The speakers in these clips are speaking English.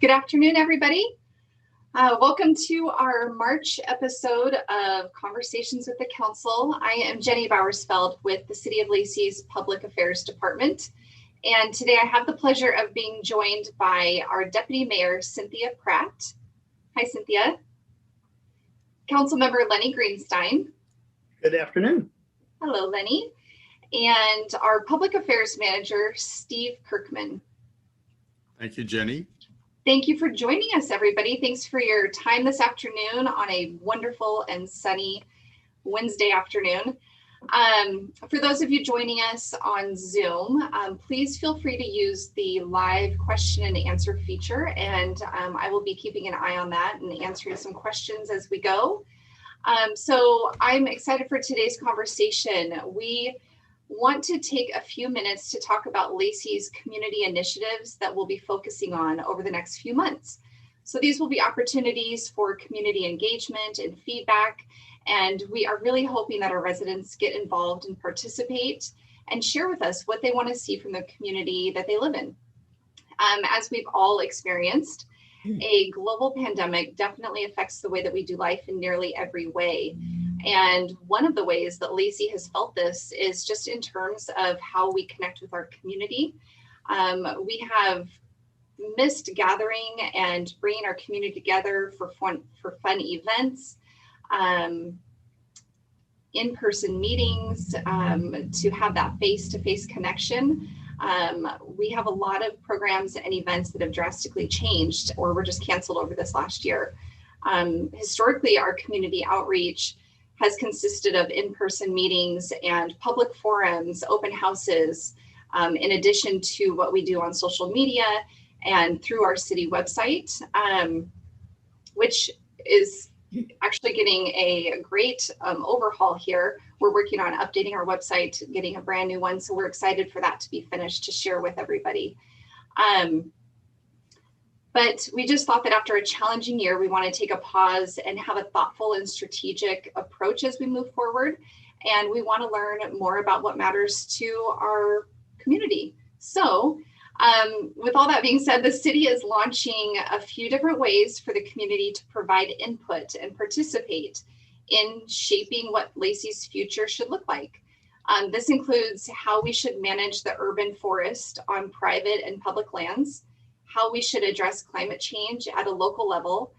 Good afternoon, everybody. Welcome to our March episode of Conversations with the Council. I am Jenny Bowersfeld with the City of Lacey's Public Affairs Department. And today I have the pleasure of being joined by our Deputy Mayor, Cynthia Pratt. Hi, Cynthia. Councilmember Lenny Greenstein. Good afternoon. Hello, Lenny. And our Public Affairs Manager, Steve Kirkman. Thank you, Jenny. Thank you for joining us, everybody. Thanks for your time this afternoon on a wonderful and sunny Wednesday afternoon. For those of you joining us on Zoom, please feel free to use the live question and answer feature, and I will be keeping an eye on that and answering some questions as we go. So I'm excited for today's conversation. We want to take a few minutes to talk about Lacey's community initiatives that we'll be focusing on over the next few months. So these will be opportunities for community engagement and feedback, and we are really hoping that our residents get involved and participate and share with us what they want to see from the community that they live in. As we've all experienced, a global pandemic definitely affects the way that we do life in nearly every way. And one of the ways that Lacy has felt this is just in terms of how we connect with our community. We have missed gathering and bringing our community together for fun events, in-person meetings, to have that face-to-face connection. We have a lot of programs and events that have drastically changed or were just canceled over this last year. Historically, our community outreach has consisted of in-person meetings and public forums, open houses, in addition to what we do on social media and through our city website, which is actually getting a great overhaul here. We're working on updating our website, getting a brand new one. So we're excited for that to be finished to share with everybody. But we just thought that after a challenging year, we want to take a pause and have a thoughtful and strategic approach as we move forward. And we want to learn more about what matters to our community. So with all that being said, the city is launching a few different ways for the community to provide input and participate in shaping what Lacey's future should look like. This includes how we should manage the urban forest on private and public lands, how we should address climate change at a local level,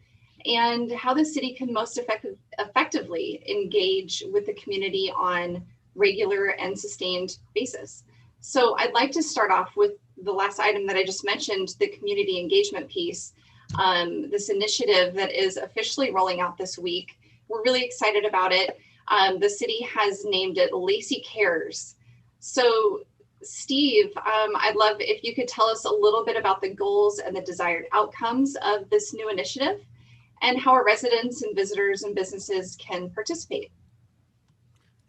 and how the city can most effectively engage with the community on regular and sustained basis. So I'd like to start off with the last item that I just mentioned, the community engagement piece, this initiative that is officially rolling out this week. We're really excited about it. The city has named it Lacy Cares. So Steve, I'd love if you could tell us a little bit about the goals and the desired outcomes of this new initiative and how our residents and visitors and businesses can participate.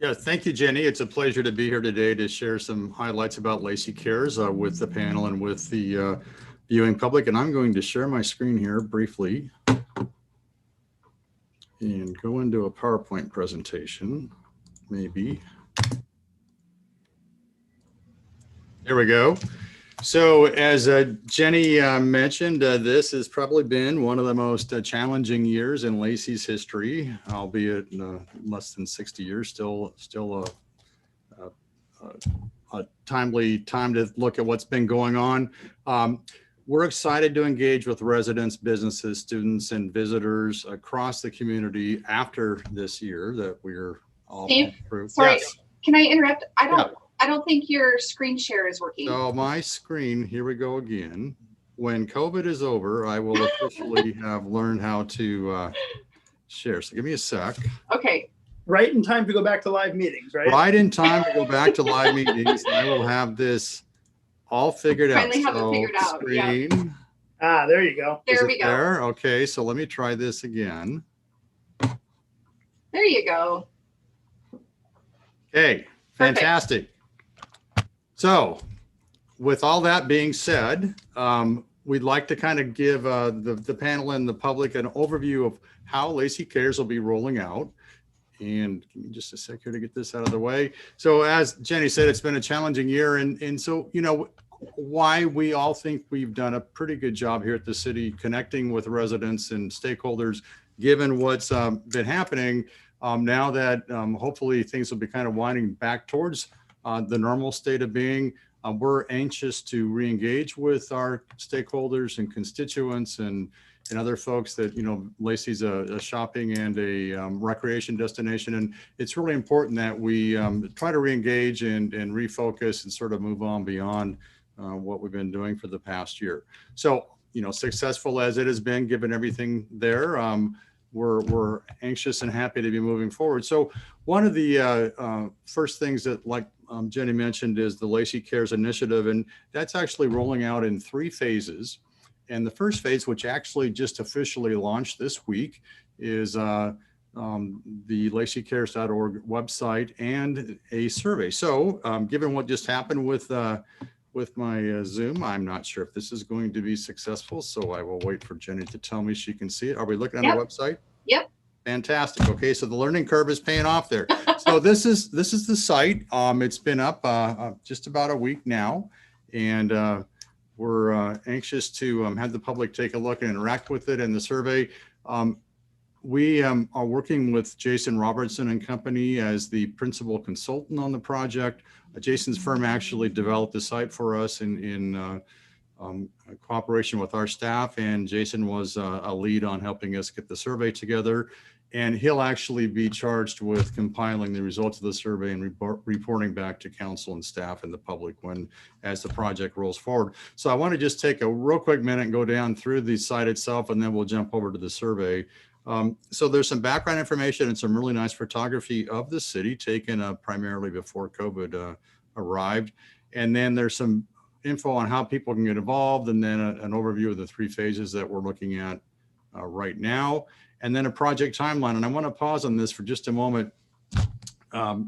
Yeah, thank you, Jenny. It's a pleasure to be here today to share some highlights about Lacy Cares with the panel and with the viewing public. And I'm going to share my screen here briefly and go into a PowerPoint presentation, maybe. There we go. So as Jenny mentioned, this has probably been one of the most challenging years in Lacey's history, albeit less than 60 years, still a timely time to look at what's been going on. We're excited to engage with residents, businesses, students, and visitors across the community after this year that we're all through. Sorry, yes. Can I interrupt? I don't think your screen share is working. So my screen, here we go again. When COVID is over, I will officially have learned how to share. So give me a sec. Okay. Right in time to go back to live meetings, right? Right in time to go back to live meetings. I will have this all figured out. Finally have it figured out. Screen. Yeah. Ah, there you go. There we go. There? Okay, so let me try this again. There you go. Okay, fantastic. Perfect. So with all that being said, we'd like to kind of give the panel and the public an overview of how Lacy Cares will be rolling out. And give me just a sec here to get this out of the way. So as Jenny said, it's been a challenging year. And so, you know, why we all think we've done a pretty good job here at the city connecting with residents and stakeholders, given what's been happening now that hopefully things will be kind of winding back towards the normal state of being. We're anxious to re-engage with our stakeholders and constituents and other folks that, Lacey's a shopping and a recreation destination. And it's really important that we try to re-engage and refocus and sort of move on beyond what we've been doing for the past year. So, successful as it has been, given everything there, we're anxious and happy to be moving forward. So one of the first things that, like Jenny mentioned, is the Lacy Cares initiative, and that's actually rolling out in 3 phases. And the first phase, which actually just officially launched this week, is the lacycares.org website and a survey. So given what just happened with my Zoom, I'm not sure if this is going to be successful. So I will wait for Jenny to tell me she can see it. Are we looking at the website? Yep. Fantastic. Okay, so the learning curve is paying off there. So this is the site. It's been up just about a week now, and we're anxious to have the public take a look and interact with it. And the survey, we are working with Jason Robertson and Company as the principal consultant on the project. Jason's firm actually developed the site for us in cooperation with our staff, and Jason was a lead on helping us get the survey together. And he'll actually be charged with compiling the results of the survey and reporting back to council and staff and the public as the project rolls forward. So I want to just take a real quick minute and go down through the site itself, and then we'll jump over to the survey. So there's some background information and some really nice photography of the city taken primarily before COVID arrived. And then there's some info on how people can get involved, and then an overview of the 3 phases that we're looking at right now. And then a project timeline. And I want to pause on this for just a moment. A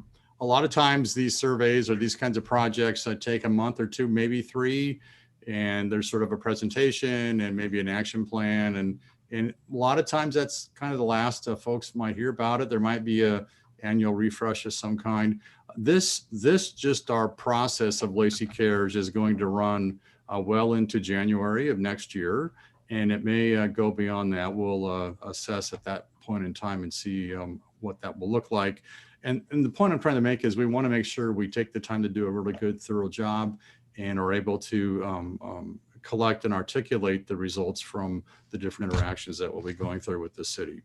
lot of times these surveys or these kinds of projects take a month or 2, maybe 3, and there's sort of a presentation and maybe an action plan. And a lot of times that's kind of the last folks might hear about it. There might be a annual refresh of some kind. This just our process of Lacy Cares is going to run well into January of next year. And it may go beyond that. We'll assess at that point in time and see what that will look like. And the point I'm trying to make is we want to make sure we take the time to do a really good, thorough job and are able to collect and articulate the results from the different interactions that we'll be going through with the city.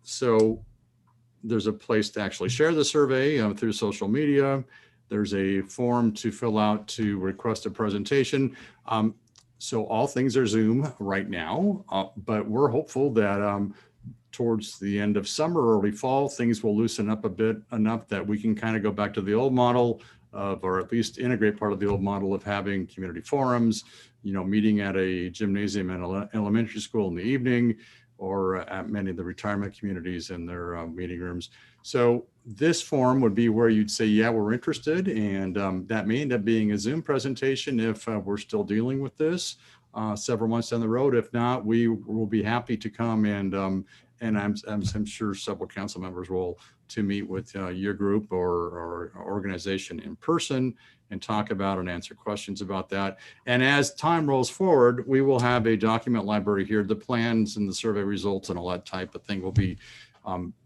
So there's a place to actually share the survey through social media. There's a form to fill out to request a presentation. So all things are Zoom right now, but we're hopeful that towards the end of summer, early fall, things will loosen up a bit enough that we can kind of go back to the old model of, or at least integrate part of the old model of having community forums, meeting at a gymnasium in an elementary school in the evening, or at many of the retirement communities in their meeting rooms. So this forum would be where you'd say, yeah, we're interested. And that may end up being a Zoom presentation if we're still dealing with this several months down the road. If not, we will be happy to come and I'm sure several council members will to meet with your group or organization in person and talk about and answer questions about that. And as time rolls forward, we will have a document library here. The plans and the survey results and all that type of thing will be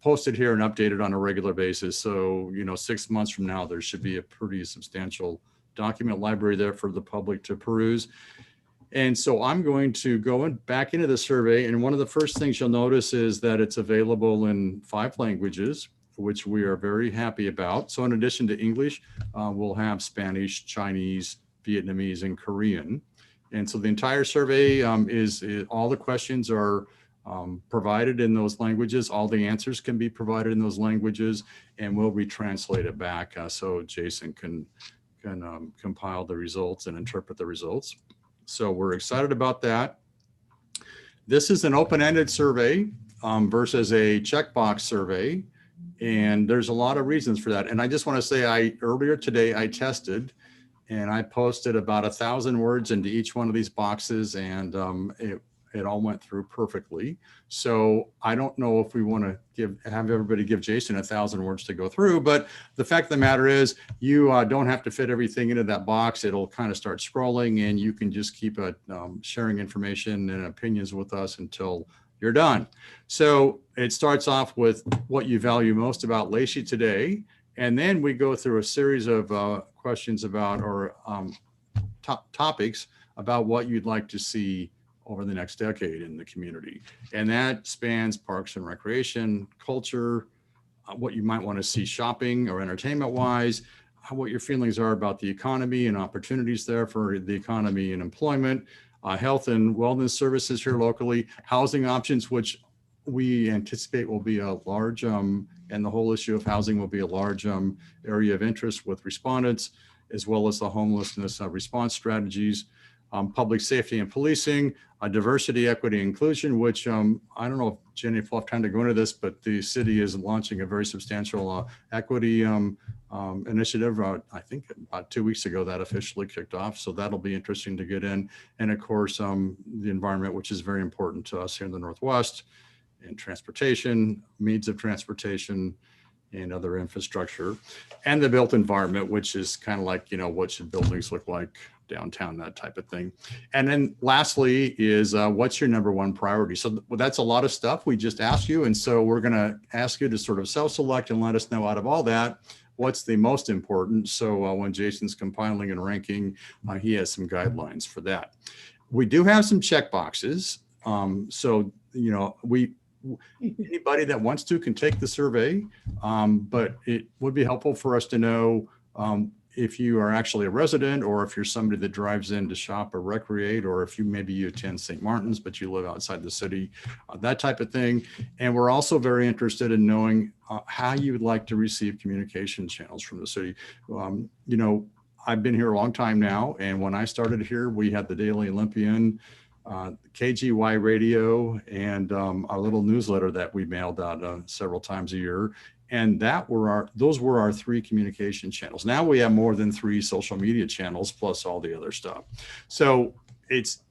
posted here and updated on a regular basis. So, 6 months from now, there should be a pretty substantial document library there for the public to peruse. And so I'm going to go back into the survey. And one of the first things you'll notice is that it's available in 5 languages, which we are very happy about. So in addition to English, we'll have Spanish, Chinese, Vietnamese, and Korean. And so the entire survey is all the questions are provided in those languages. All the answers can be provided in those languages, and we'll retranslate it back so Jason can compile the results and interpret the results. So we're excited about that. This is an open-ended survey versus a checkbox survey. And there's a lot of reasons for that. And I just want to say, earlier today, I tested and I posted about 1,000 words into each one of these boxes. And it all went through perfectly. So I don't know if we want to have everybody give Jason 1,000 words to go through, but the fact of the matter is you don't have to fit everything into that box. It'll kind of start scrolling, and you can just keep sharing information and opinions with us until you're done. So it starts off with what you value most about Lacie today. And then we go through a series of questions about, or topics about what you'd like to see over the next decade in the community. And that spans parks and recreation, culture, what you might want to see shopping or entertainment wise, what your feelings are about the economy and opportunities there for the economy and employment, health and wellness services here locally, housing options, which we anticipate will be a large, and the whole issue of housing will be a large area of interest with respondents, as well as the homelessness response strategies, public safety and policing, diversity, equity, inclusion, which I don't know if Jenny, if we'll have time to go into this, but the city is launching a very substantial equity initiative. I think about 2 weeks ago that officially kicked off. So that'll be interesting to get in. And of course, the environment, which is very important to us here in the Northwest, and transportation, means of transportation, and other infrastructure, and the built environment, which is kind of like, what should buildings look like downtown, that type of thing. And then lastly is what's your number one priority? So that's a lot of stuff we just asked you. And so we're going to ask you to sort of self-select and let us know out of all that, what's the most important. So when Jason's compiling and ranking, he has some guidelines for that. We do have some check boxes. So, anybody that wants to can take the survey, but it would be helpful for us to know if you are actually a resident, or if you're somebody that drives in to shop or recreate, or if maybe you attend St. Martin's, but you live outside the city, that type of thing. And we're also very interested in knowing how you would like to receive communication channels from the city. I've been here a long time now, and when I started here, we had the Daily Olympian, KGY radio, and our little newsletter that we mailed out several times a year. And those were our 3 communication channels. Now we have more than 3 social media channels, plus all the other stuff. So it's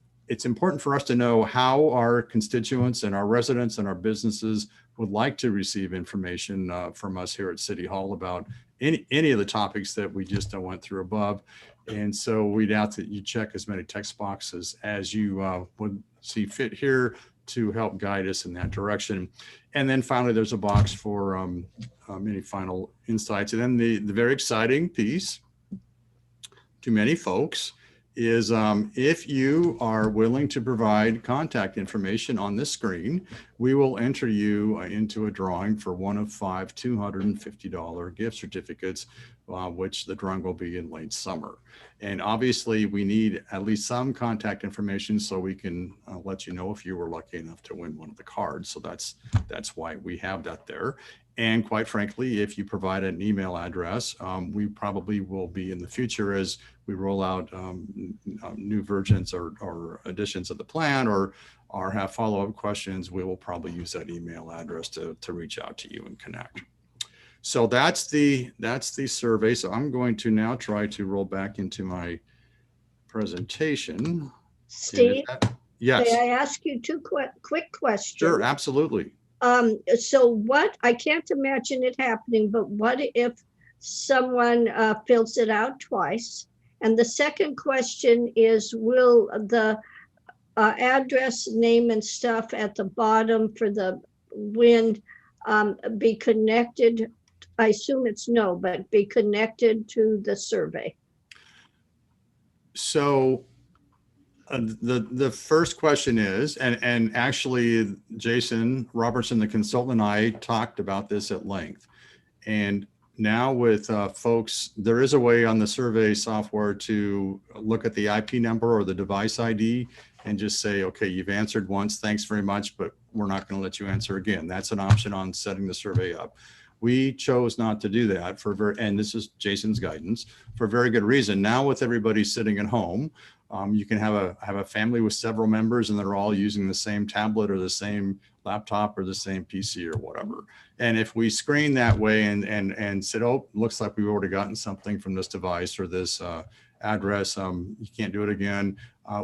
important for us to know how our constituents and our residents and our businesses would like to receive information from us here at City Hall about any of the topics that we just went through above. And so we'd ask that you check as many text boxes as you would see fit here to help guide us in that direction. And then finally, there's a box for any final insights. And then the very exciting piece to many folks is if you are willing to provide contact information on this screen, we will enter you into a drawing for one of 5 $250 gift certificates, which the drawing will be in late summer. And obviously we need at least some contact information so we can let you know if you were lucky enough to win one of the cards. So that's why we have that there. And quite frankly, if you provide an email address, we probably will be in the future as we roll out new versions or additions of the plan, or have follow-up questions, we will probably use that email address to reach out to you and connect. So that's the survey. So I'm going to now try to roll back into my presentation. Steve, yes. May I ask you 2 quick questions? Sure, absolutely. So what, I can't imagine it happening, but what if someone fills it out twice? And the second question is, will the address, name and stuff at the bottom for the wind be connected? I assume it's no, but be connected to the survey. So the first question is, and actually Jason Robertson, the consultant, and I talked about this at length. And now with folks, there is a way on the survey software to look at the IP number or the device ID and just say, okay, you've answered once, thanks very much, but we're not going to let you answer again. That's an option on setting the survey up. We chose not to do that and this is Jason's guidance, for a very good reason. Now with everybody sitting at home, you can have a family with several members and they're all using the same tablet or the same laptop or the same PC or whatever. And if we screen that way and said, oh, looks like we've already gotten something from this device or this address, you can't do it again.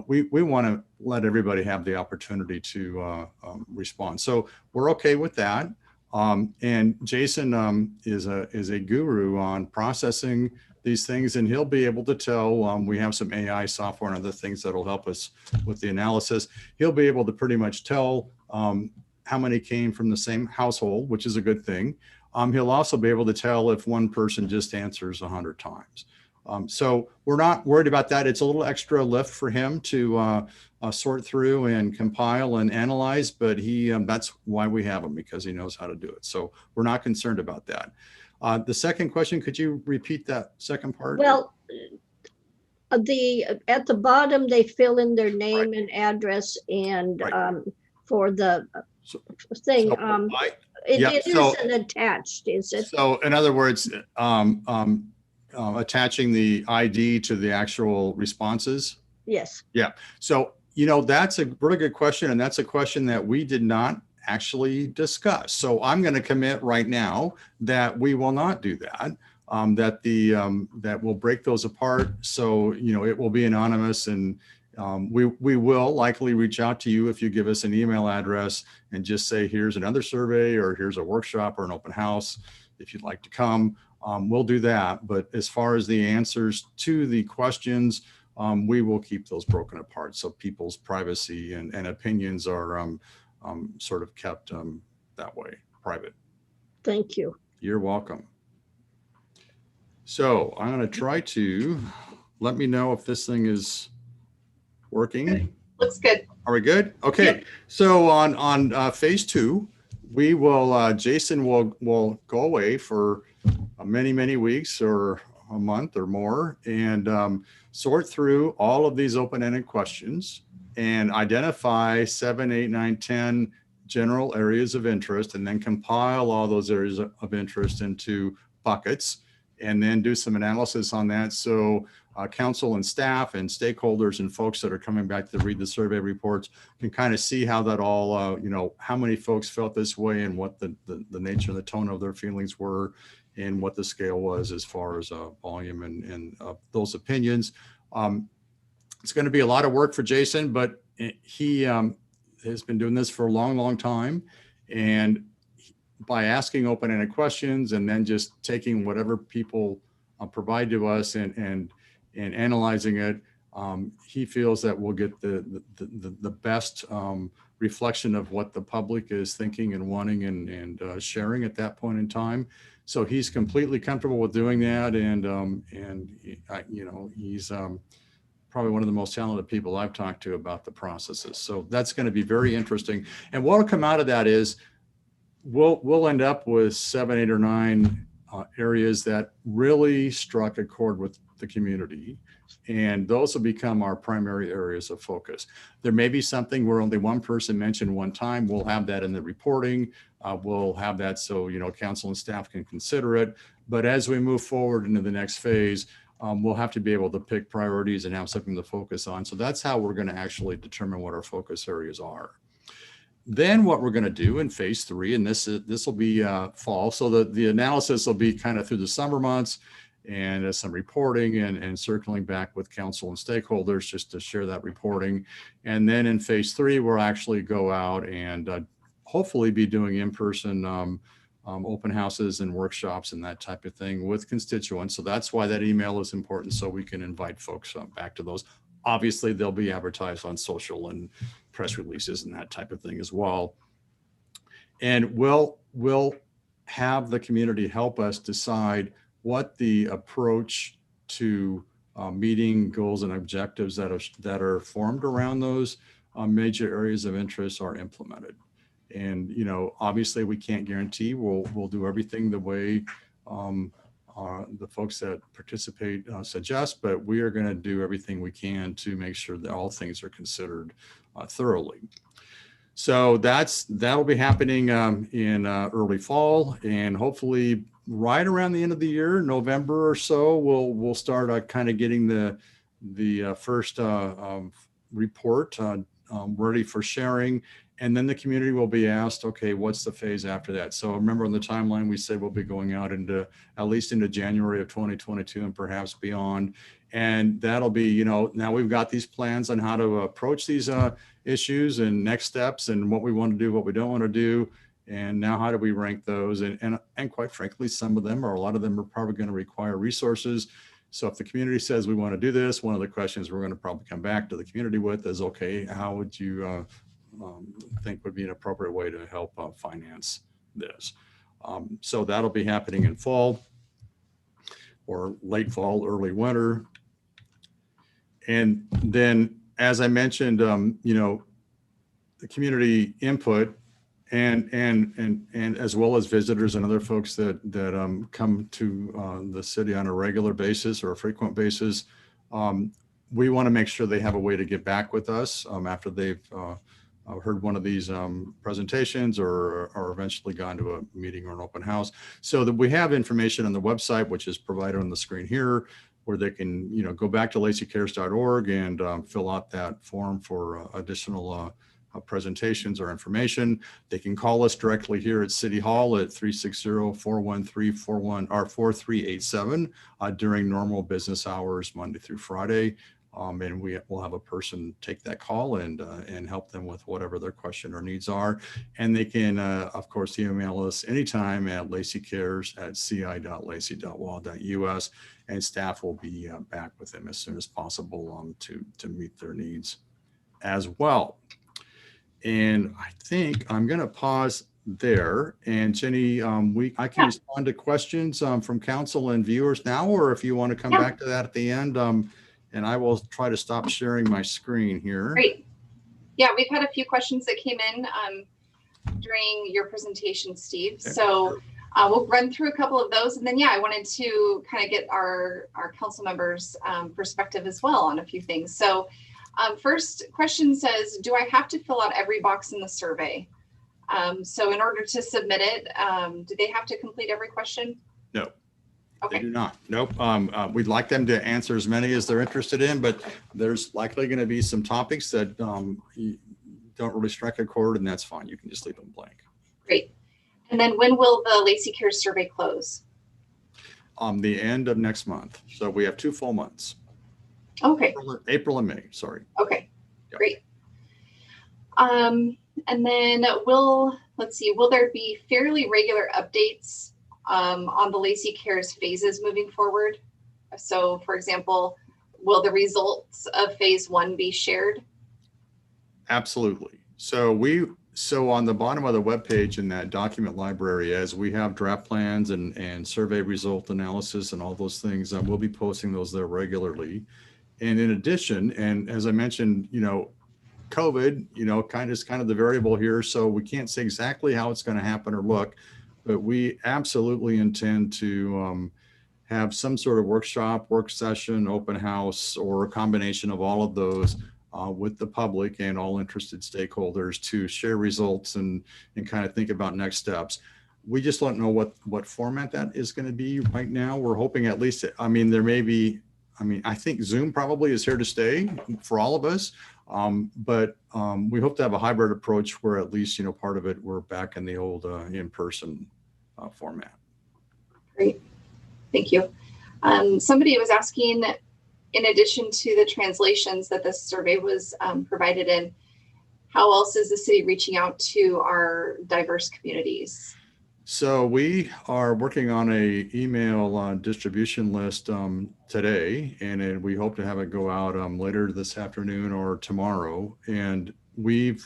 we want to let everybody have the opportunity to respond. So we're okay with that. And Jason is a guru on processing these things, and he'll be able to tell, we have some AI software and other things that'll help us with the analysis. He'll be able to pretty much tell how many came from the same household, which is a good thing. He'll also be able to tell if one person just answers 100 times. So we're not worried about that. It's a little extra lift for him to sort through and compile and analyze, but that's why we have him, because he knows how to do it. So we're not concerned about that. The second question, could you repeat that second part? Well, at the bottom, they fill in their name and address, and for the thing, it isn't attached, is it? So in other words, attaching the ID to the actual responses? Yes. Yeah. So, that's a really good question. And that's a question that we did not actually discuss. So I'm going to commit right now that we will not do that, that we'll break those apart. So, it will be anonymous, and we will likely reach out to you if you give us an email address and just say, here's another survey, or here's a workshop or an open house if you'd like to come. We'll do that. But as far as the answers to the questions, we will keep those broken apart. So people's privacy and opinions are sort of kept that way, private. Thank you. You're welcome. So I'm going to try to let me know if this thing is working. Good. Looks good. Are we good? Okay. Yep. So on phase 2, we will, Jason will go away for many weeks or a month or more, and sort through all of these open-ended questions and identify 7, 8, 9, 10 general areas of interest, and then compile all those areas of interest into buckets, and then do some analysis on that. So council and staff and stakeholders and folks that are coming back to read the survey reports can kind of see how that all, how many folks felt this way, and what the nature and the tone of their feelings were, and what the scale was as far as volume and those opinions. It's going to be a lot of work for Jason, but he has been doing this for a long time. And by asking open-ended questions and then just taking whatever people provide to us and analyzing it, he feels that we'll get the best reflection of what the public is thinking and wanting and sharing at that point in time. So he's completely comfortable with doing that, and he's probably one of the most talented people I've talked to about the processes. So that's going to be very interesting. And what will come out of that is we'll end up with 7, 8, or 9 areas that really struck a chord with the community. And those will become our primary areas of focus. There may be something where only one person mentioned one time. We'll have that in the reporting. We'll have that so, council and staff can consider it. But as we move forward into the next phase, we'll have to be able to pick priorities and have something to focus on. So that's how we're going to actually determine what our focus areas are. Then what we're going to do in phase 3, and this will be fall. So the analysis will be kind of through the summer months, and some reporting and circling back with council and stakeholders just to share that reporting. And then in phase 3, we'll actually go out and hopefully be doing in-person open houses and workshops and that type of thing with constituents. So that's why that email is important, so we can invite folks back to those. Obviously, they'll be advertised on social and press releases and that type of thing as well. And we'll have the community help us decide what the approach to meeting goals and objectives that are formed around those major areas of interest are implemented. And obviously we can't guarantee we'll do everything the way the folks that participate suggest, but we are going to do everything we can to make sure that all things are considered thoroughly. So that'll be happening in early fall, and hopefully right around the end of the year, November or so, we'll start kind of getting the first report ready for sharing. And then the community will be asked, okay, what's the phase after that? So remember on the timeline, we said we'll be going out at least into January of 2022 and perhaps beyond. And that'll be, you know, now we've got these plans on how to approach these issues and next steps and what we want to do, what we don't want to do. And now how do we rank those? And quite frankly, some of them or a lot of them are probably going to require resources. So if the community says we want to do this, one of the questions we're going to probably come back to the community with is, okay, how would you think would be an appropriate way to help finance this? So that'll be happening in fall or late fall, early winter. And then, as I mentioned, you know, the community input and as well as visitors and other folks that come to the city on a regular basis or a frequent basis, we want to make sure they have a way to get back with us after they've heard one of these presentations or eventually gone to a meeting or an open house. So that we have information on the website, which is provided on the screen here, where they can, you know, go back to lacycares.org and fill out that form for additional presentations or information. They can call us directly here at City Hall at 360-413-4387 during normal business hours, Monday through Friday. And we will have a person take that call and help them with whatever their question or needs are. And they can, of course, email us anytime at lacycares@ci.lacy.wa.us, and staff will be back with them as soon as possible to meet their needs as well. And I think I'm going to pause there. And Jenny, I can respond to questions from council and viewers now, or if you want to come back to that at the end. And I will try to stop sharing my screen here. Great. Yeah, we've had a few questions that came in during your presentation, Steve. Okay. So we'll run through a couple of those. And then, yeah, I wanted to kind of get our council members' perspective as well on a few things. So first question says, do I have to fill out every box in the survey? So in order to submit it, do they have to complete every question? No. Okay. They do not. Nope. We'd like them to answer as many as they're interested in, but there's likely going to be some topics that you don't really strike a chord, and that's fine. You can just leave them blank. Great. And then when will the Lacy Cares survey close? The end of next month. So we have 2 full months. Okay. April and May. Sorry. Okay. Yep. Great. And then will there be fairly regular updates on the Lacy Cares phases moving forward? So for example, will the results of phase 1 be shared? Absolutely. So on the bottom of the webpage in that document library, as we have draft plans and survey result analysis and all those things, we'll be posting those there regularly. And in addition, and as I mentioned, you know, COVID, you know, kind of the variable here. So we can't say exactly how it's going to happen or look, but we absolutely intend to have some sort of workshop, work session, open house, or a combination of all of those with the public and all interested stakeholders to share results and kind of think about next steps. We just don't know what format that is going to be right now. We're hoping at least, I mean, there may be, I think Zoom probably is here to stay for all of us. But we hope to have a hybrid approach where at least, you know, part of it, we're back in the old in-person format. Great. Thank you. Somebody was asking, in addition to the translations that this survey was provided in, how else is the city reaching out to our diverse communities? So we are working on a email distribution list today, and we hope to have it go out later this afternoon or tomorrow. And the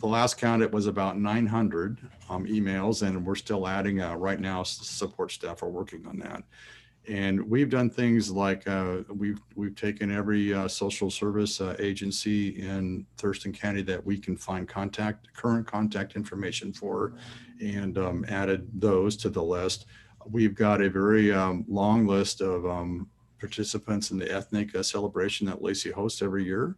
last count, it was about 900 emails, and we're still adding right now. Support staff are working on that. And we've done things like we've taken every social service agency in Thurston County that we can find current contact information for, and added those to the list. We've got a very long list of participants in the ethnic celebration that Lacy hosts every year.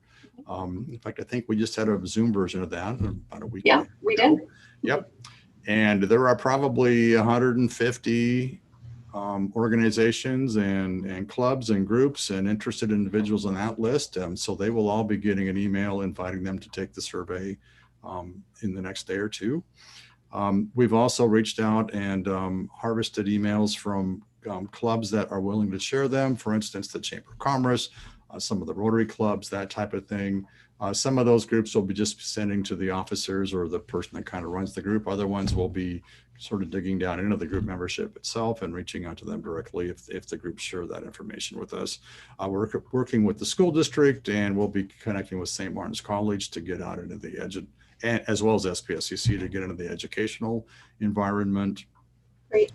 In fact, I think we just had a Zoom version of that about a week ago. Yeah, we did. Yep. And there are probably 150 organizations and clubs and groups and interested individuals on that list. So they will all be getting an email inviting them to take the survey in the next day or two. We've also reached out and harvested emails from clubs that are willing to share them. For instance, the Chamber of Commerce, some of the Rotary clubs, that type of thing. Some of those groups will be just sending to the officers or the person that kind of runs the group. Other ones will be sort of digging down into the group membership itself and reaching out to them directly if the groups share that information with us. We're working with the school district, and we'll be connecting with St. Martin's College to get out into the edge, as well as SPSCC to get into the educational environment. Great.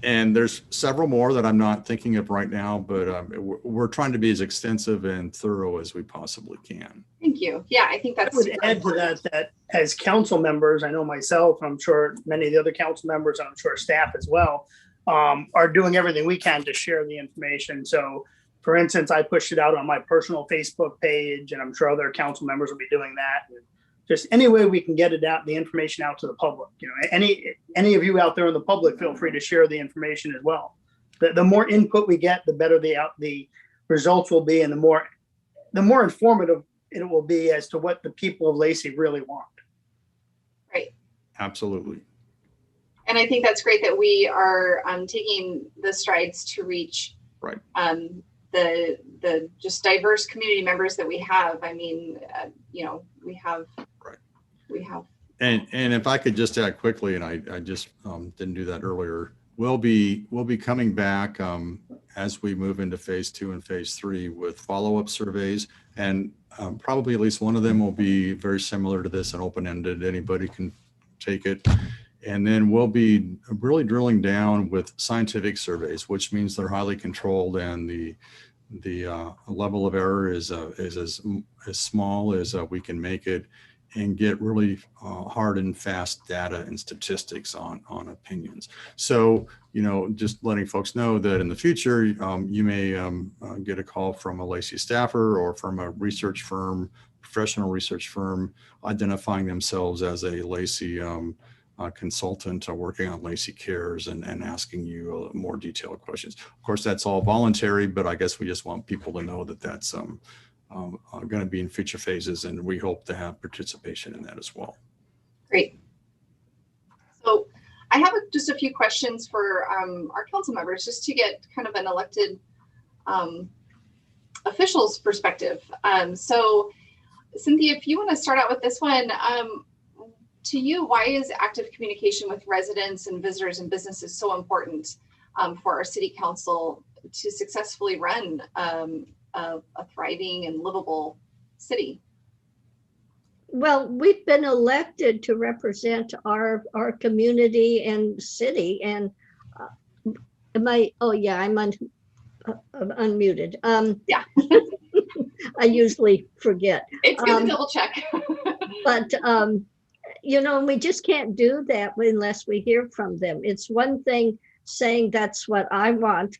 And there's several more that I'm not thinking of right now, but we're trying to be as extensive and thorough as we possibly can. Thank you. Yeah, I think that's. I would add to that as council members, I know myself, I'm sure many of the other council members, and I'm sure staff as well, are doing everything we can to share the information. So, for instance, I pushed it out on my personal Facebook page, and I'm sure other council members will be doing that. And just any way we can get it out, the information out to the public. You know, any of you out there in the public, feel free to share the information as well. The more input we get, the better the results will be, and the more informative it will be as to what the people of Lacy really want. Right. Absolutely. And I think that's great that we are taking the strides to reach right. The just diverse community members that we have. I mean, you know, we have. Right. We have. And if I could just add quickly, and I just didn't do that earlier, we'll be coming back as we move into phase 2 and phase 3 with follow-up surveys, and probably at least one of them will be very similar to this and open-ended. Anybody can take it. And then we'll be really drilling down with scientific surveys, which means they're highly controlled, and the level of error is as small as we can make it, and get really hard and fast data and statistics on opinions. So, you know, just letting folks know that in the future, you may get a call from a Lacy staffer or from a research firm, professional research firm, identifying themselves as a Lacy consultant working on Lacy Cares and asking you more detailed questions. Of course, that's all voluntary, but I guess we just want people to know that that's going to be in future phases, and we hope to have participation in that as well. Great. So I have just a few questions for our council members, just to get kind of an elected official's perspective. So Cynthia, if you want to start out with this one, to you, why is active communication with residents and visitors and businesses so important for our city council to successfully run a thriving and livable city? Well, we've been elected to represent our community and city, and I'm unmuted. Yeah. I usually forget. It's good to double check. But you know, we just can't do that unless we hear from them. It's one thing saying that's what I want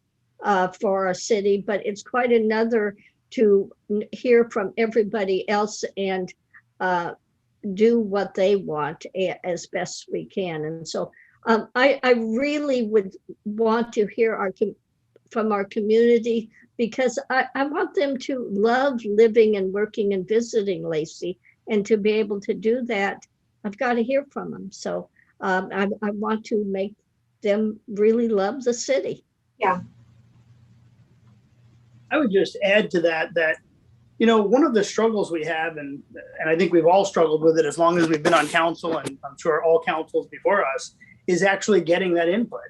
for a city, but it's quite another to hear from everybody else and do what they want as best we can. And so I really would want to hear from our community, because I want them to love living and working and visiting Lacy, and to be able to do that, I've got to hear from them. So I want to make them really love the city. Yeah. I would just add to that, you know, one of the struggles we have, and I think we've all struggled with it as long as we've been on council, and I'm sure all councils before us, is actually getting that input.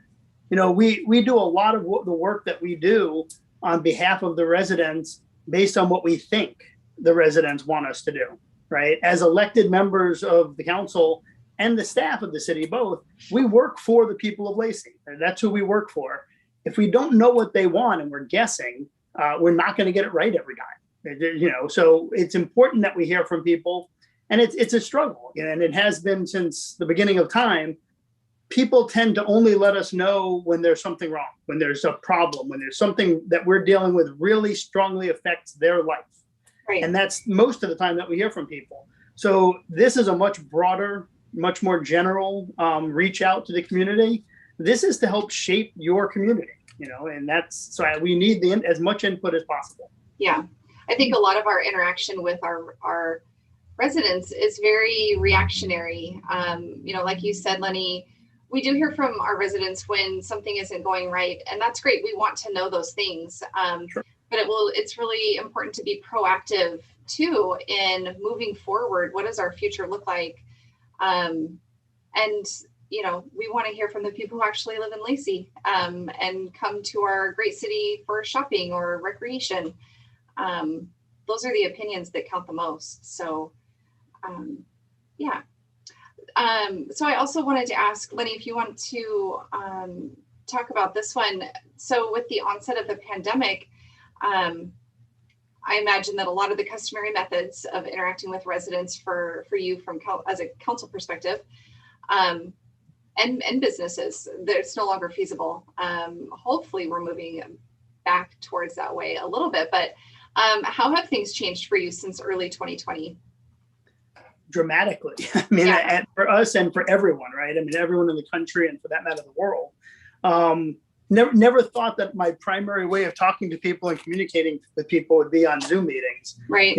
You know, we do a lot of the work that we do on behalf of the residents based on what we think the residents want us to do, right? As elected members of the council and the staff of the city both, we work for the people of Lacy. That's who we work for. If we don't know what they want and we're guessing, we're not going to get it right every time. You know, so it's important that we hear from people, and it's a struggle, and it has been since the beginning of time. People tend to only let us know when there's something wrong, when there's a problem, when there's something that we're dealing with really strongly affects their life. Right. And that's most of the time that we hear from people. So this is a much broader, much more general reach out to the community. This is to help shape your community, you know, and that's, so we need as much input as possible. Yeah. I think a lot of our interaction with our residents is very reactionary. You know, like you said, Lenny, we do hear from our residents when something isn't going right, and that's great. We want to know those things. Sure. But it's really important to be proactive too in moving forward. What does our future look like? And we want to hear from the people who actually live in Lacie and come to our great city for shopping or recreation. Those are the opinions that count the most. So, yeah. So I also wanted to ask Lenny, if you want to talk about this one. So with the onset of the pandemic, I imagine that a lot of the customary methods of interacting with residents for you as a council perspective, and businesses, that it's no longer feasible. Hopefully we're moving back towards that way a little bit, but how have things changed for you since early 2020? Dramatically. I mean, Yeah. for us and for everyone, right? I mean, everyone in the country and for that matter, the world. Never thought that my primary way of talking to people and communicating with people would be on Zoom meetings. Right.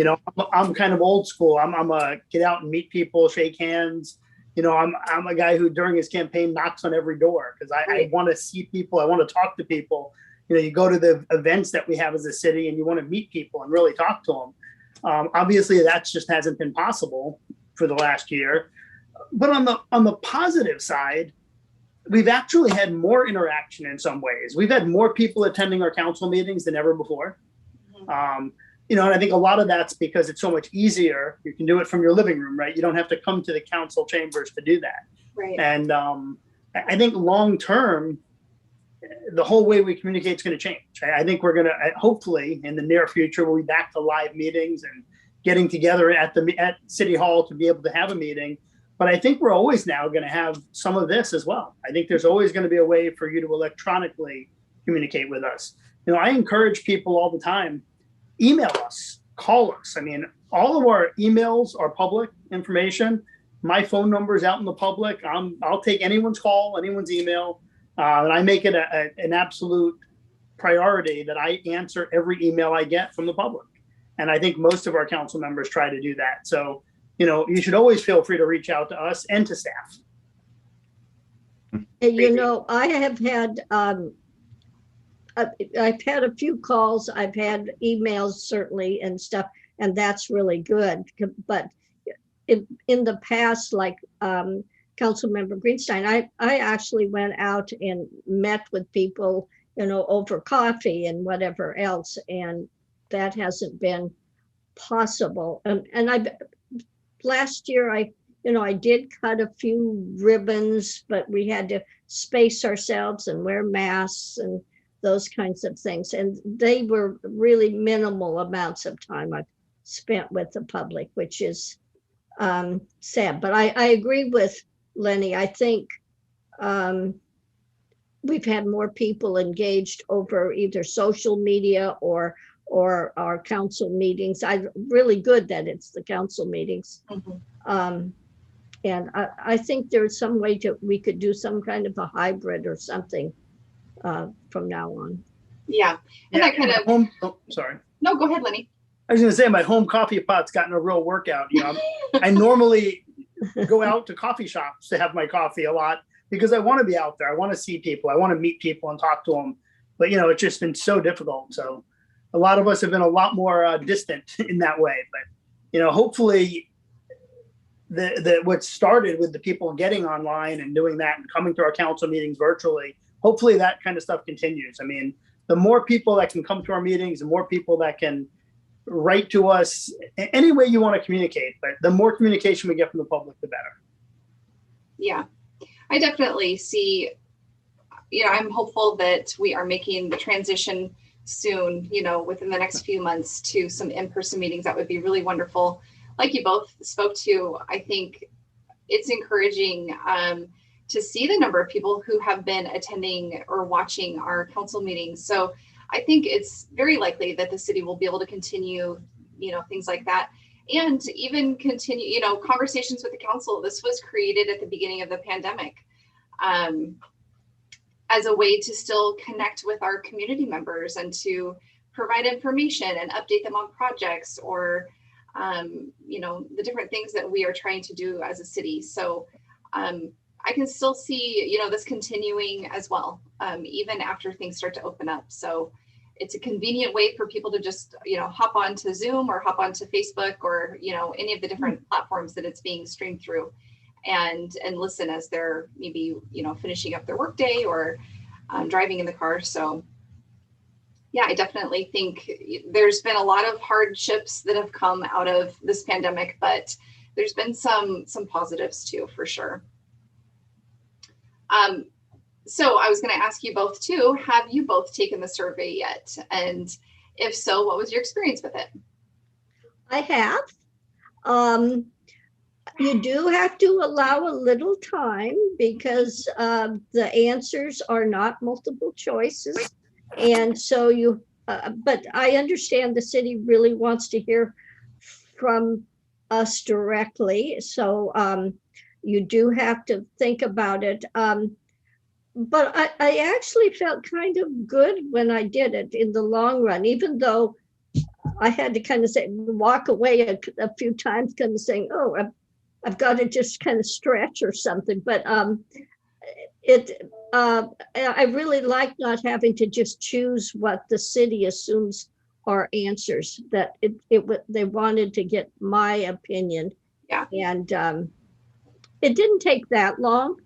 I'm kind of old school. I'm a get out and meet people, shake hands. I'm a guy who during his campaign knocks on every door because I want to see people. I want to talk to people. You go to the events that we have as a city and you want to meet people and really talk to them. Obviously, that just hasn't been possible for the last year. But on the positive side, we've actually had more interaction in some ways. We've had more people attending our council meetings than ever before. Mm-hmm. And I think a lot of that's because it's so much easier. You can do it from your living room, right? You don't have to come to the council chambers to do that. Right. And I think long term, the whole way we communicate is going to change. I think we're going to, hopefully in the near future, we'll be back to live meetings and getting together at City Hall to be able to have a meeting. But I think we're always now going to have some of this as well. I think there's always going to be a way for you to electronically communicate with us. I encourage people all the time, email us, call us. I mean, all of our emails are public information. My phone number is out in the public. I'll take anyone's call, anyone's email, and I make it an absolute priority that I answer every email I get from the public. And I think most of our council members try to do that. So, you should always feel free to reach out to us and to staff. I have had, I've had a few calls, I've had emails certainly and stuff, and that's really good. But in the past, like Councilmember Greenstein, I actually went out and met with people, over coffee and whatever else, and that hasn't been possible. And last year, I did cut a few ribbons, but we had to space ourselves and wear masks and those kinds of things. And they were really minimal amounts of time I've spent with the public, which is sad. But I agree with Lenny. I think we've had more people engaged over either social media or our council meetings. I'm really good that it's the council meetings. Mm-hmm. And I think there's some way we could do some kind of a hybrid or something from now on. Yeah. And that kind of sorry. No, go ahead, Lenny. I was going to say my home coffee pot's gotten a real workout. I normally go out to coffee shops to have my coffee a lot because I want to be out there. I want to see people. I want to meet people and talk to them. But, it's just been so difficult. So a lot of us have been a lot more distant in that way. But, hopefully what started with the people getting online and doing that and coming to our council meetings virtually, hopefully that kind of stuff continues. I mean, the more people that can come to our meetings, the more people that can write to us, any way you want to communicate, but the more communication we get from the public, the better. Yeah, I definitely see, I'm hopeful that we are making the transition soon, within the next few months to some in-person meetings. That would be really wonderful. Like you both spoke to, I think it's encouraging to see the number of people who have been attending or watching our council meetings. So I think it's very likely that the city will be able to continue, things like that, and even continue, conversations with the council. This was created at the beginning of the pandemic as a way to still connect with our community members and to provide information and update them on projects or, the different things that we are trying to do as a city. So I I can still see, this continuing as well, even after things start to open up. So it's a convenient way for people to just, hop onto Zoom or hop onto Facebook or, any of the different platforms that it's being streamed through and listen as they're maybe, finishing up their workday or driving in the car. So yeah, I definitely think there's been a lot of hardships that have come out of this pandemic, but there's been some positives too, for sure. So I was going to ask you both too, have you both taken the survey yet? And if so, what was your experience with it? I have. You do have to allow a little time because the answers are not multiple choices. And so but I understand the city really wants to hear from us directly. So you do have to think about it. But I actually felt kind of good when I did it in the long run, even though I had to kind of walk away a few times, kind of saying, oh, I've got to just kind of stretch or something. But I really like not having to just choose what the city assumes are answers, that they wanted to get my opinion. Yeah. And it didn't take that long.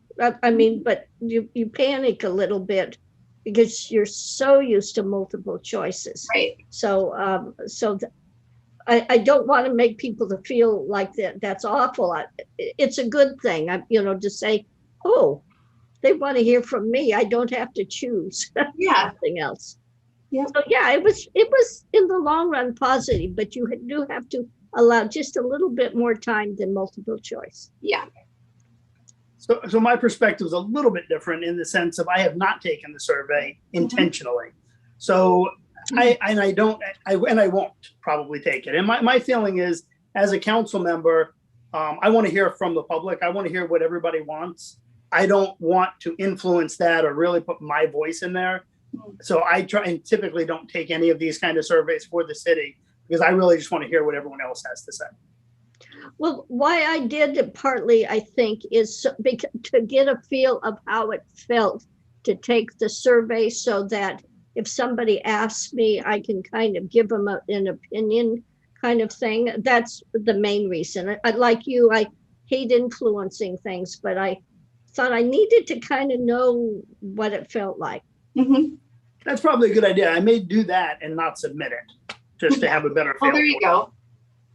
I mean, but you panic a little bit because you're so used to multiple choices. Right. So I don't want to make people to feel like that's awful. It's a good thing, to say, oh, they want to hear from me. I don't have to choose something else. Yeah. So yeah, it was in the long run positive, but you do have to allow just a little bit more time than multiple choice. Yeah. So my perspective is a little bit different in the sense of I have not taken the survey intentionally. So I won't probably take it. And my feeling is, as a council member, I want to hear from the public. I want to hear what everybody wants. I don't want to influence that or really put my voice in there. So I try and typically don't take any of these kind of surveys for the city because I really just want to hear what everyone else has to say. Well, why I did it partly, I think, is to get a feel of how it felt to take the survey so that if somebody asks me, I can kind of give them an opinion kind of thing. That's the main reason. Like you, I hate influencing things, but I thought I needed to kind of know what it felt like. Mm-hmm. That's probably a good idea. I may do that and not submit it just to have a better feel. Oh, there you go.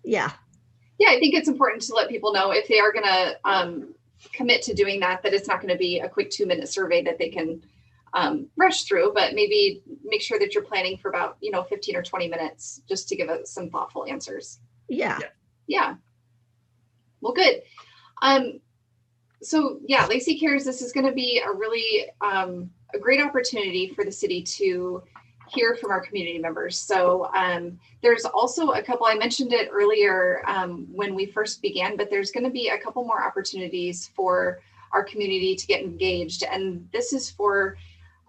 Yeah. Yeah, I think it's important to let people know if they are going to commit to doing that it's not going to be a quick 2-minute survey that they can rush through, but maybe make sure that you're planning for about, 15 or 20 minutes just to give us some thoughtful answers. Yeah. Yeah. Well, good. So yeah, Lacy Cares, this is going to be a really a great opportunity for the city to hear from our community members. So there's also a couple, I mentioned it earlier when we first began, but there's going to be a couple more opportunities for our community to get engaged. And this is for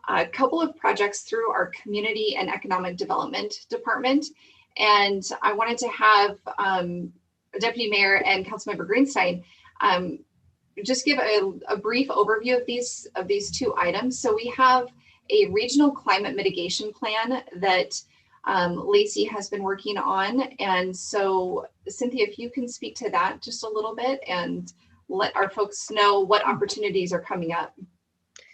a couple of projects through our Community and Economic Development Department. And I wanted to have Deputy Mayor and Councilmember Greenstein just give a brief overview of these two items. So we have a regional climate mitigation plan that Lacy has been working on. And so Cynthia, if you can speak to that just a little bit and let our folks know what opportunities are coming up.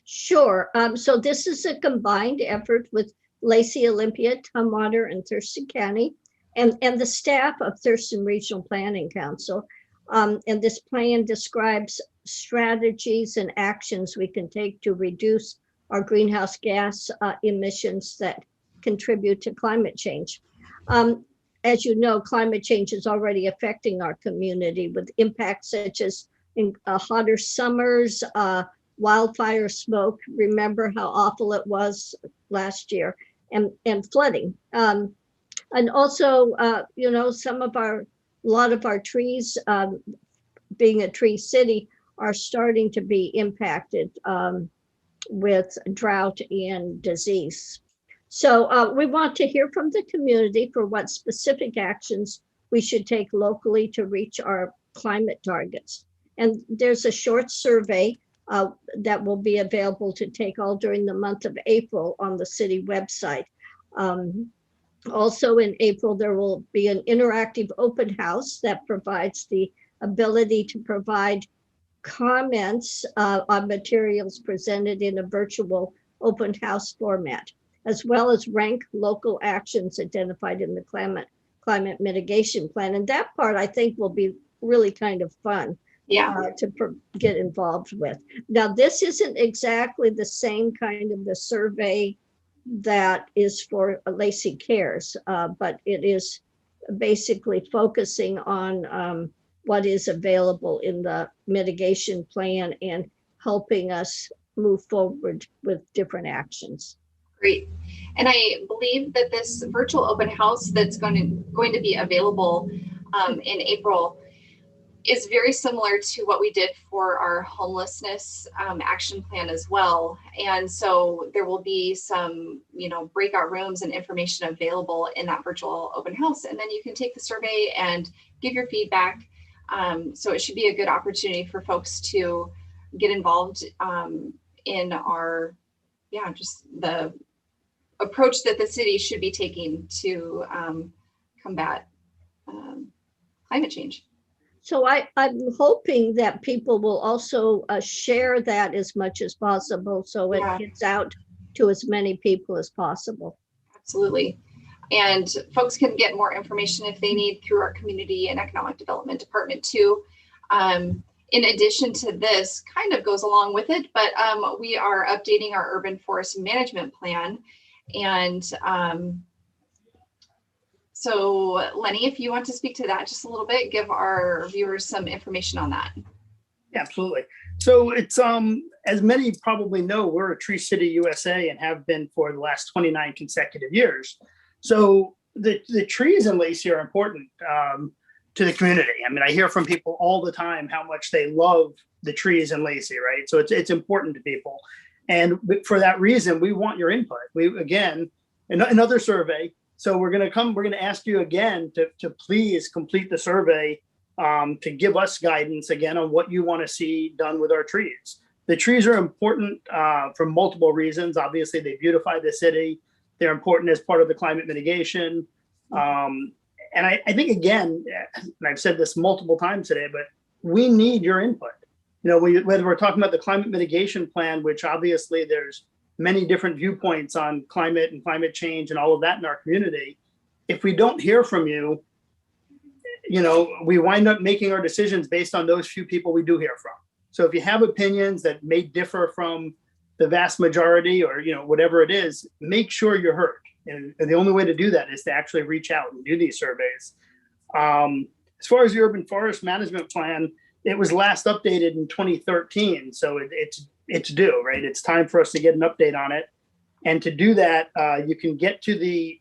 Sure. So this is a combined effort with Lacy, Olympia, Tumwater, and Thurston County, and the staff of Thurston Regional Planning Council. And this plan describes strategies and actions we can take to reduce our greenhouse gas emissions that contribute to climate change. As you know, climate change is already affecting our community with impacts such as hotter summers, wildfire smoke. Remember how awful it was last year, and flooding. And also, a lot of our trees, being a tree city, are starting to be impacted with drought and disease. So we want to hear from the community for what specific actions we should take locally to reach our climate targets. And there's a short survey that will be available to take all during the month of April on the city website. Also in April, there will be an interactive open house that provides the ability to provide comments on materials presented in a virtual open house format, as well as rank local actions identified in the climate mitigation plan. And that part I think will be really kind of fun to get involved with. Now, this isn't exactly the same kind of the survey that is for Lacy Cares, but it is basically focusing on what is available in the mitigation plan and helping us move forward with different actions. Great. And I believe that this virtual open house that's going to be available in April is very similar to what we did for our homelessness action plan as well. And so there will be some, breakout rooms and information available in that virtual open house. And then you can take the survey and give your feedback. So it should be a good opportunity for folks to get involved in our, just the approach that the city should be taking to combat climate change. So I'm hoping that people will also share that as much as possible, so it gets out to as many people as possible. Absolutely. And folks can get more information if they need through our Community and Economic Development Department too. In addition to this, kind of goes along with it, but we are updating our urban forest management plan. And so Lenny, if you want to speak to that just a little bit, give our viewers some information on that. Yeah, absolutely. So it's, as many probably know, we're a Tree City USA and have been for the last 29 consecutive years. So the trees in Lacie are important to the community. I mean, I hear from people all the time how much they love the trees in Lacie, right? So it's important to people. And for that reason, we want your input. Again, another survey. So we're going to ask you again to please complete the survey to give us guidance again on what you want to see done with our trees. The trees are important for multiple reasons. Obviously, they beautify the city. They're important as part of the climate mitigation. And I think, again, and I've said this multiple times today, but we need your input. Whether we're talking about the climate mitigation plan, which obviously there's many different viewpoints on climate and climate change and all of that in our community. If we don't hear from you, we wind up making our decisions based on those few people we do hear from. So if you have opinions that may differ from the vast majority or, whatever it is, make sure you're heard. And the only way to do that is to actually reach out and do these surveys. As far as the urban forest management plan, it was last updated in 2013. So it's due, right? It's time for us to get an update on it. And to do that, you can get to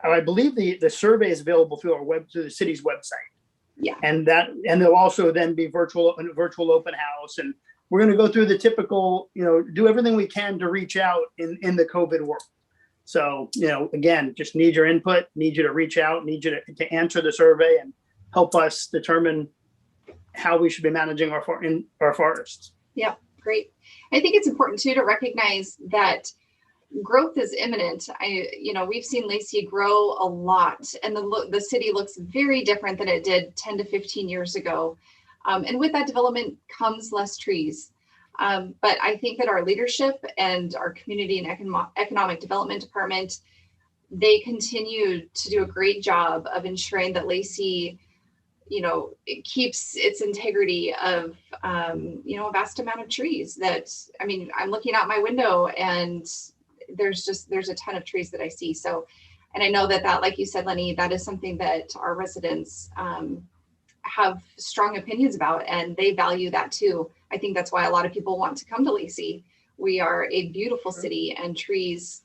I believe the survey is available through the city's website. Yeah. And there'll also then be virtual open house. And we're going to go through the typical, do everything we can to reach out in the COVID world. So, again, just need your input, need you to reach out, need you to answer the survey and help us determine how we should be managing our forests. Yeah, great. I think it's important too to recognize that growth is imminent. We've seen Lacie grow a lot, and the city looks very different than it did 10 to 15 years ago. And with that development comes less trees. But I think that our leadership and our Community and Economic Development Department, they continue to do a great job of ensuring that Lacie, it keeps its integrity of, a vast amount of trees I'm looking out my window and there's a ton of trees that I see. So, and I know that like you said, Lenny, that is something that our residents have strong opinions about, and they value that too. I think that's why a lot of people want to come to Lacie. We are a beautiful city, and trees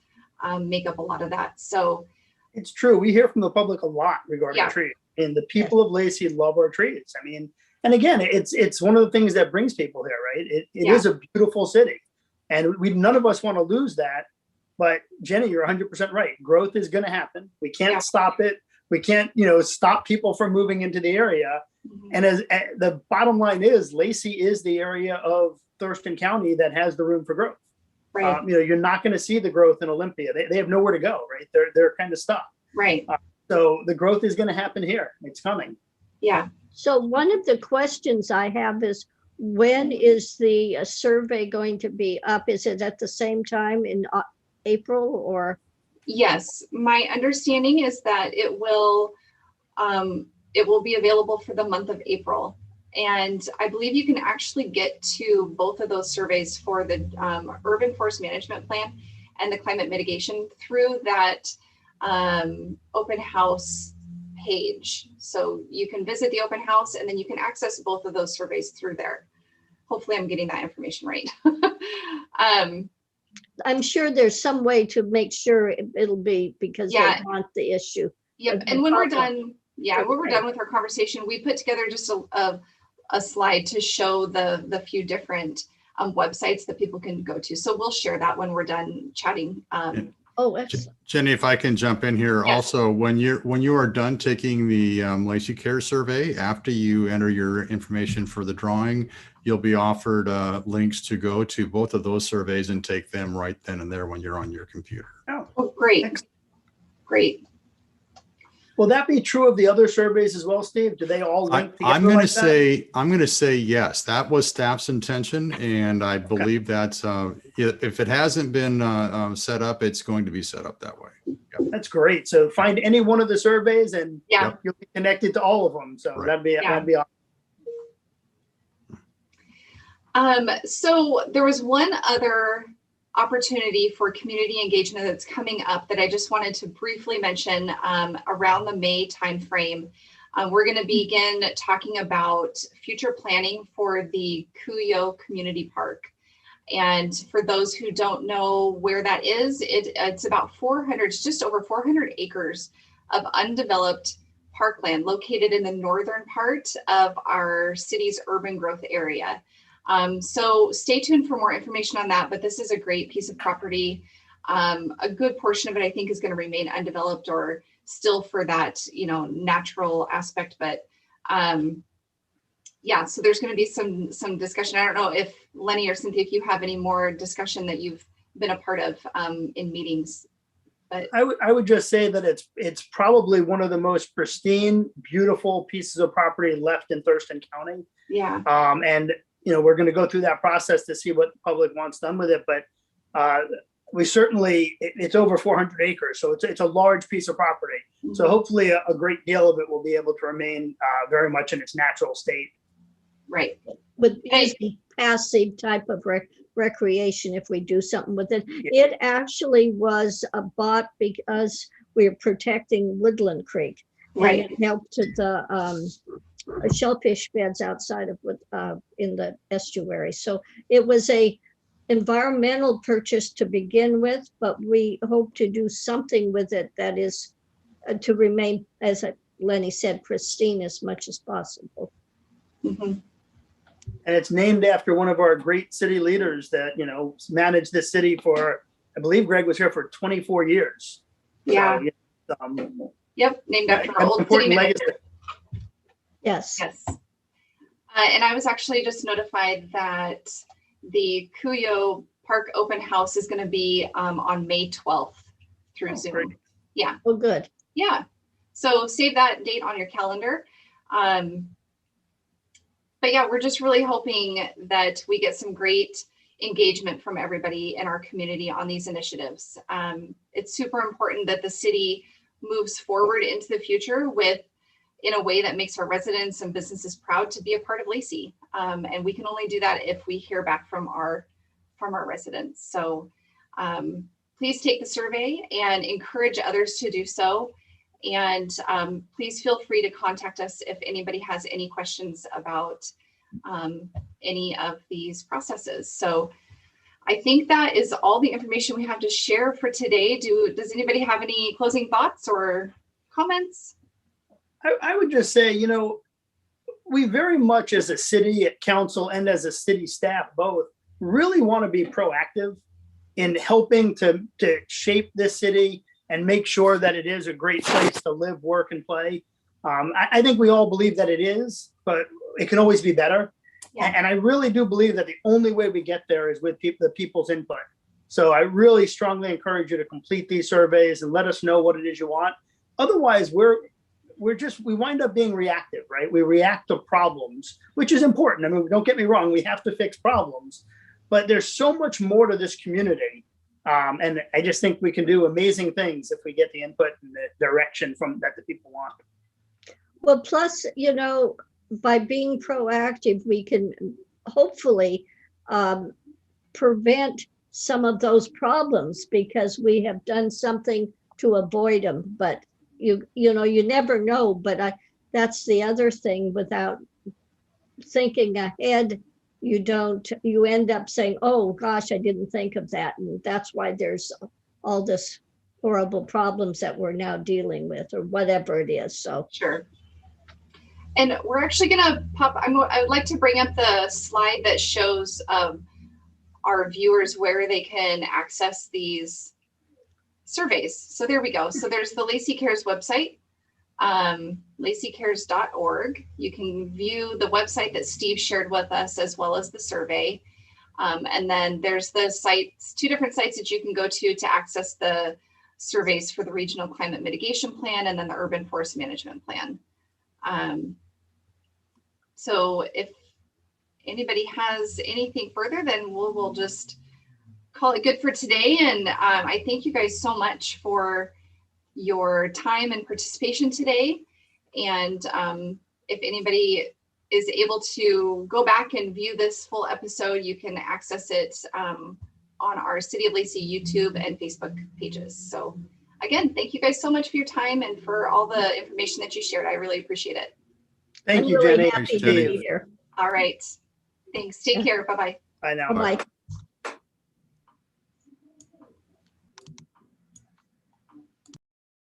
make up a lot of that. So it's true. We hear from the public a lot regarding trees, and the people of Lacie love our trees. I mean, and again, it's one of the things that brings people here, right? It is a beautiful city, and none of us want to lose that. But Jenny, you're 100% right. Growth is going to happen. We can't stop it. We can't, stop people from moving into the area. Mm-hmm. And as the bottom line is, Lacie is the area of Thurston County that has the room for growth. Right. You're not going to see the growth in Olympia. They have nowhere to go, right? They're kind of stuck. Right. So the growth is going to happen here. It's coming. Yeah. So one of the questions I have is, when is the survey going to be up? Is it at the same time in April or? Yes, my understanding is that it will be available for the month of April. And I believe you can actually get to both of those surveys for the Urban Forest Management Plan and the Climate Mitigation through that open house page. So you can visit the open house and then you can access both of those surveys through there. Hopefully I'm getting that information right. I'm sure there's some way to make sure it'll be, because Yeah. they want the issue. Yep. And when we're done, when we're done with our conversation, we put together just a slide to show the few different websites that people can go to. So we'll share that when we're done chatting. Oh, excellent. Jenny, if I can jump in here, Yes. also, when you are done taking the Lacy Care Survey, after you enter your information for the drawing, you'll be offered links to go to both of those surveys and take them right then and there when you're on your computer. Oh, great. Great. Will that be true of the other surveys as well, Steve? Do they all link together? I'm going to like that? I'm going to say yes. That was staff's intention, and I believe that's if it hasn't been set up, it's going to be set up that way. Yep. That's great. So find any one of the surveys and Yeah. you'll be connected to all of them. So Right. that'd be awesome. So there was one other opportunity for community engagement that's coming up that I just wanted to briefly mention around the May timeframe. We're going to begin talking about future planning for the Cuyo Community Park. And for those who don't know where that is, it's about 400, it's just over 400 acres of undeveloped parkland located in the northern part of our city's urban growth area. So stay tuned for more information on that, but this is a great piece of property. A good portion of it, I think, is going to remain undeveloped or still for that, natural aspect. But yeah, so there's going to be some discussion. I don't know if Lenny or Cynthia, if you have any more discussion that you've been a part of in meetings. But I would just say that it's probably one of the most pristine, beautiful pieces of property left in Thurston County. yeah, And we're going to go through that process to see what the public wants done with it. But we certainly, it's over 400 acres. So it's a large piece of property. So hopefully a great deal of it will be able to remain very much in its natural state. right. With easy passive type of recreation if we do something with it. Yeah. It actually was bought because we're protecting Woodland Creek. Right. And it helped to the shellfish beds outside of in the estuary. So it was a environmental purchase to begin with, but we hope to do something with it that is to remain, as Lenny said, pristine as much as possible. Mm-hmm. And it's named after one of our great city leaders that, managed this city for, I believe Greg was here for 24 years. Yeah. So, Yep. Named after our an old city important manager. legacy. Yes. Yes. And I was actually just notified that the Cuyo Park open house is going to be on May 12th through Zoom. Great. Yeah. Oh, good. Yeah. So save that date on your calendar. But yeah, we're just really hoping that we get some great engagement from everybody in our community on these initiatives. It's super important that the city moves forward into the future in a way that makes our residents and businesses proud to be a part of Lacie. And we can only do that if we hear back from our residents. So please take the survey and encourage others to do so. And please feel free to contact us if anybody has any questions about any of these processes. So I think that is all the information we have to share for today. Does anybody have any closing thoughts or comments? I would just say, we very much as a city council and as a city staff both really want to be proactive in helping to shape this city and make sure that it is a great place to live, work, and play. I think we all believe that it is, but it can always be better. Yeah. And I really do believe that the only way we get there is with the people's input. So I really strongly encourage you to complete these surveys and let us know what it is you want. Otherwise, we wind up being reactive, right? We react to problems, which is important. I mean, don't get me wrong, we have to fix problems, but there's so much more to this community. And I just think we can do amazing things if we get the input and the direction that the people want. Well, plus, you know, by being proactive, we can hopefully prevent some of those problems because we have done something to avoid them. But you know, you never know. But that's the other thing. Without thinking ahead, you end up saying, oh gosh, I didn't think of that. And that's why there's all this horrible problems that we're now dealing with, or whatever it is. So Sure. And we're actually gonna I would like to bring up the slide that shows our viewers where they can access these surveys. So there we go. So there's the Lacy Cares website, lacycares.org. You can view the website that Steve shared with us as well as the survey. And then there's the sites, 2 different sites that you can go to access the surveys for the Regional Climate Mitigation Plan and then the Urban Forest Management Plan. So if anybody has anything further, then we'll just call it good for today. And I thank you guys so much for your time and participation today. And if anybody is able to go back and view this full episode, you can access it on our City of Lacy YouTube and Facebook pages. So again, thank you guys so much for your time and for all the information that you shared. I really appreciate it. Thank I'm you, really Jenny. happy Thanks, to Jenny. be here. All right. Thanks. Take care. Bye-bye. Bye now. Bye-bye.